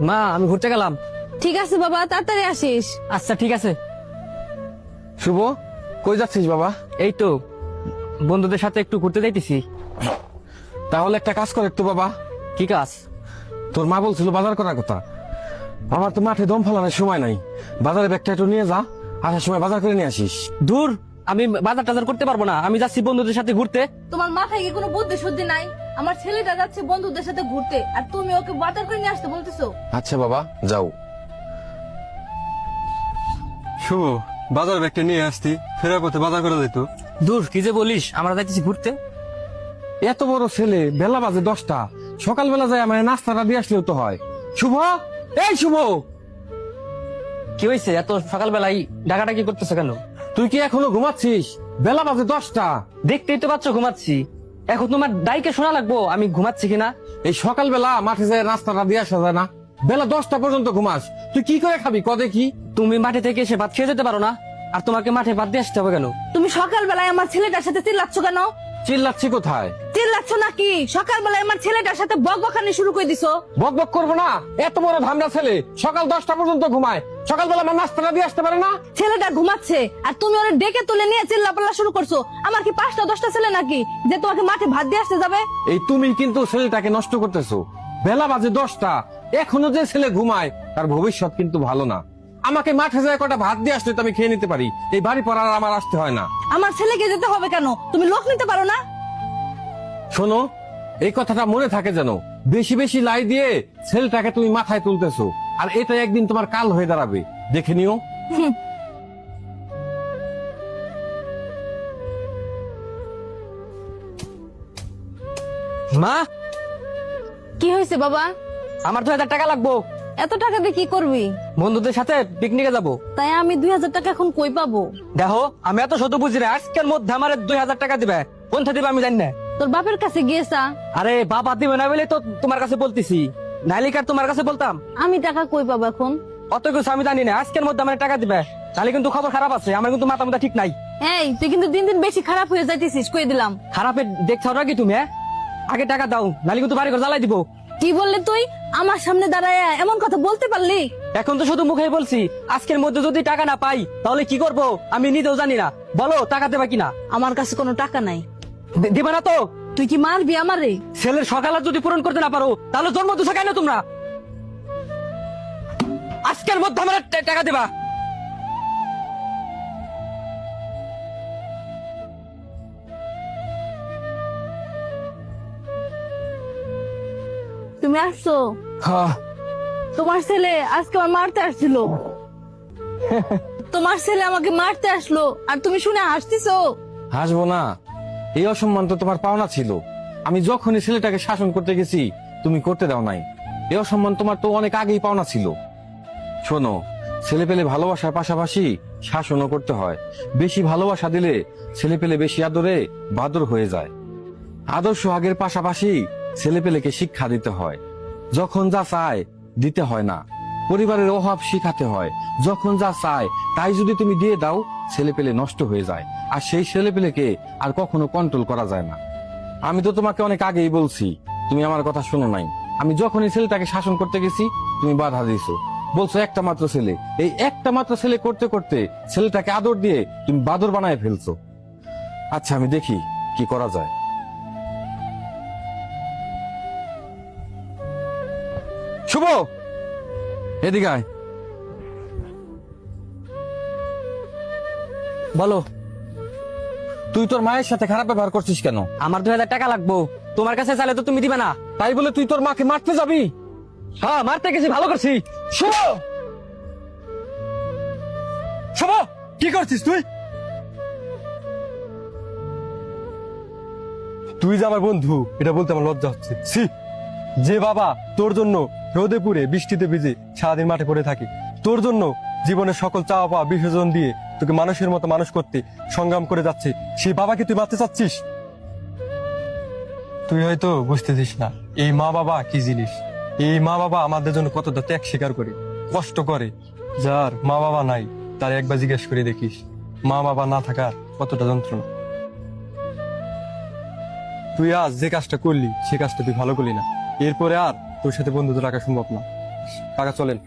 মা আমি ঘুরতে গেলাম। ঠিক আছে বাবা, তাড়াতাড়ি আসিস। আচ্ছা ঠিক আছে। শুভ, কই যাচ্ছিস বাবা? এই তো বন্ধুদের সাথে একটু ঘুরতে যাইতেছি। তাহলে একটা কাজ কর একটু বাবা। কি কাজ? তোর মা বলছিল বাজার করার কথা। আমার তো মাঠে দম ফেলানোর সময় নাই। বাজারে ব্যাগটা একটু নিয়ে যা, আসার সময় বাজার করে নিয়ে আসিস। দূর, আমি বাজার টাজার করতে পারবো না। আমি যাচ্ছি বন্ধুদের সাথে ঘুরতে। তোমার মাথায় কি কোনো বুদ্ধি শুদ্ধি নাই? আমার ছেলেটা যাচ্ছে বন্ধুদের সাথে ঘুরতে, আর তুমি ওকে বাজার করে নিয়ে আসতে বলতেছো? আচ্ছা বাবা, যাও। শুভ, বাজার ব্যাগটা নিয়ে আসতি, ফেরার পথে বাজার করে দিত। দূর, কি যে বলিস, আমরা যাইতেছি ঘুরতে। এত বড় ছেলে, বেলা বাজে 10টা, সকালবেলা যায় আমার নাস্তাটা দিয়ে আসলেও তো হয়। শুভ, এই শুভ, কি হয়েছে? এত সকালবেলায় ডাকাডাকি করতেছো কেন? তুই কি এখনো ঘুমাচ্ছিস? বেলা বাজে 10টা। দেখতেই তো পাচ্ছ ঘুমাচ্ছি। এখন তোমার ডাইকে শোনা লাগবো আমি ঘুমাচ্ছি কিনা? এই সকালবেলা মাঠে যায় নাস্তাটা দিয়ে আসা যায় না? বেলা 10টা পর্যন্ত ঘুমাস, তুই কি করে খাবি কদে কি? তুমি মাঠে থেকে এসে ভাত খেয়ে যেতে পারো না? আর তোমাকে মাঠে ভাত দিয়ে আসতে হবে কেন? তুমি সকালবেলায় আমার ছেলেটার সাথে চিল্লাচ্ছ কেন? চিল্লাচ্ছি কোথায়? চিল্লাচ্ছ নাকি? সকালবেলায় আমার ছেলেটার সাথে বকবকানি শুরু করে দিছো। বক বক করবো না? এত বড় ধামড়া ছেলে সকাল 10টা পর্যন্ত ঘুমায়, সকালবেলা আমার নাস্তাটা দিয়ে আসতে পারে না? ছেলেটা ঘুমাচ্ছে আর তুমি ওরা ডেকে তুলে নিয়ে চিল্লাপাল্লা শুরু করছো। আমার কি 5টা 10টা ছেলে নাকি যে তোমাকে মাঠে ভাত দিয়ে আসতে যাবে? এই তুমি কিন্তু ছেলেটাকে নষ্ট করতেছো। বেলা বাজে 10টা, এখনো যে ছেলে ঘুমায় তার ভবিষ্যৎ কিন্তু ভালো না। আমাকে মাঠে যায় কটা ভাত দিয়ে আসলে তো আমি খেয়ে নিতে পারি, এই বাড়ি পড়ার আমার আসতে হয় না। আমার ছেলেকে যেতে হবে কেন? তুমি লোক নিতে পারো না? শোনো, এই কথাটা মনে থাকে যেন, বেশি বেশি লাই দিয়ে ছেলেটাকে তুমি মাথায় তুলতেছো, আর এটা একদিন তোমার কাল হয়ে দাঁড়াবে, দেখে নিও। মা, কি হয়েছে বাবা? আমার 2000 টাকা লাগবো। এত টাকা দিয়ে কি করবি? বন্ধুদের সাথে পিকনিকে যাব। তাই আমি 2000 টাকা এখন কই পাবো? দেখো, আমি এত শত বুঝি না, আজকের মধ্যে আমার 2000 টাকা দিবে। কোনটা দিবে আমি জানি না। তোর বাপের কাছে গিয়েছা? আরে বাবা দিবে না বলে তো তোমার কাছে বলতেছি, নালিকার তোমার কাছে বলতাম। আমি টাকা কই পাবো এখন? অত কিছু আমি জানি না, আজকের মধ্যে আমার টাকা দিবে। তাহলে কিন্তু খবর খারাপ আছে, আমার কিন্তু মাথা মাথা ঠিক নাই। এই তুই কিন্তু দিন দিন বেশি খারাপ হয়ে যাইতেছিস, কই দিলাম। খারাপের দেখছো নাকি তুমি? আগে টাকা দাও, নালি কিন্তু বাড়ি ঘর জ্বালাই দিব। কি বললি তুই? আমার সামনে দাঁড়ায় এমন কথা বলতে পারলি? এখন তো শুধু মুখে বলছি, আজকের মধ্যে যদি টাকা না পাই তাহলে কি করব আমি নিজেও জানি না। বলো টাকা দেবা কিনা? আমার কাছে কোনো টাকা নাই। দিবে না তো? তুই কি মারবি আমারে? ছেলের সকালে যদি পূরণ করতে না পারো তাহলে জন্ম দিছো কেন তোমরা? আজকের মধ্যে আমার টাকা দেবা। তুমি আসছো? হ্যাঁ, তোমার ছেলে আজকে আমার মারতে আসছিল। তোমার ছেলে আমাকে মারতে আসলো আর তুমি শুনে হাসতেছো? হাসবো না? এই অসম্মান তো তোমার পাওনা ছিল। আমি যখনই ছেলেটাকে শাসন করতে গেছি তুমি করতে দাও নাই। এই অসম্মান তোমার তো অনেক আগেই পাওনা ছিল। শোনো, ছেলে পেলে ভালোবাসার পাশাপাশি শাসনও করতে হয়। বেশি ভালোবাসা দিলে ছেলে পেলে বেশি আদরে বাদর হয়ে যায়। আদর্শ আগের পাশাপাশি ছেলে পেলেকে শিক্ষা দিতে হয়। যখন যা চায় দিতে হয় না, পরিবারের অভাব শিখাতে হয়। যখন যা চায় তাই যদি তুমি দিয়ে দাও, ছেলে পেলে নষ্ট হয়ে যায়, আর সেই ছেলে পেলেকে আর কখনো কন্ট্রোল করা যায় না। আমি তো তোমাকে অনেক আগেই বলছি, তুমি আমার কথা শোনো নাই। আমি যখনই ছেলেটাকে শাসন করতে গেছি তুমি বাধা দিয়েছো, বলছো একটা মাত্র ছেলে। এই একটা মাত্র ছেলে করতে করতে ছেলেটাকে আদর দিয়ে তুমি বাদর বানায় ফেলছো। আচ্ছা, আমি দেখি কি করা যায়। শুভ, এদিকে আয়। বলো, তুই তোর মায়ের সাথে খারাপ ব্যবহার করছিস কেন? আমার 2000 টাকা লাগবো। তোমার কাছে চাইলে তো তুমি দিবে না। তাই বলে তুই তোর মাকে মারতে যাবি? হ্যাঁ, মারতে গেছি, ভালো করছি। শুভ, শুভ, কি করছিস তুই? তুই যে আমার বন্ধু এটা বলতে আমার লজ্জা হচ্ছে। ছি! যে বাবা তোর জন্য রোদে পুড়ে বৃষ্টিতে ভিজে সারাদিন মাঠে পড়ে থাকে, তোর জন্য জীবনের সকল চাওয়া পাওয়া বিসর্জন দিয়ে তোকে মানুষের মতো মানুষ করতে সংগ্রাম করে যাচ্ছে, সেই বাবাকে তুই মারতে চাচ্ছিস? তুই হয়তো বুঝতেছিস না এই মা বাবা কি জিনিস। এই মা বাবা আমাদের জন্য কতটা ত্যাগ স্বীকার করে, কষ্ট করে। যার মা বাবা নাই তার একবার জিজ্ঞেস করে দেখিস মা বাবা না থাকার কতটা যন্ত্রণা। তুই আজ যে কাজটা করলি সে কাজটা তুই ভালো করলি না, এরপরে আর তোর সাথে বন্ধুত্ব রাখা সম্ভব না। কাকা চলেন।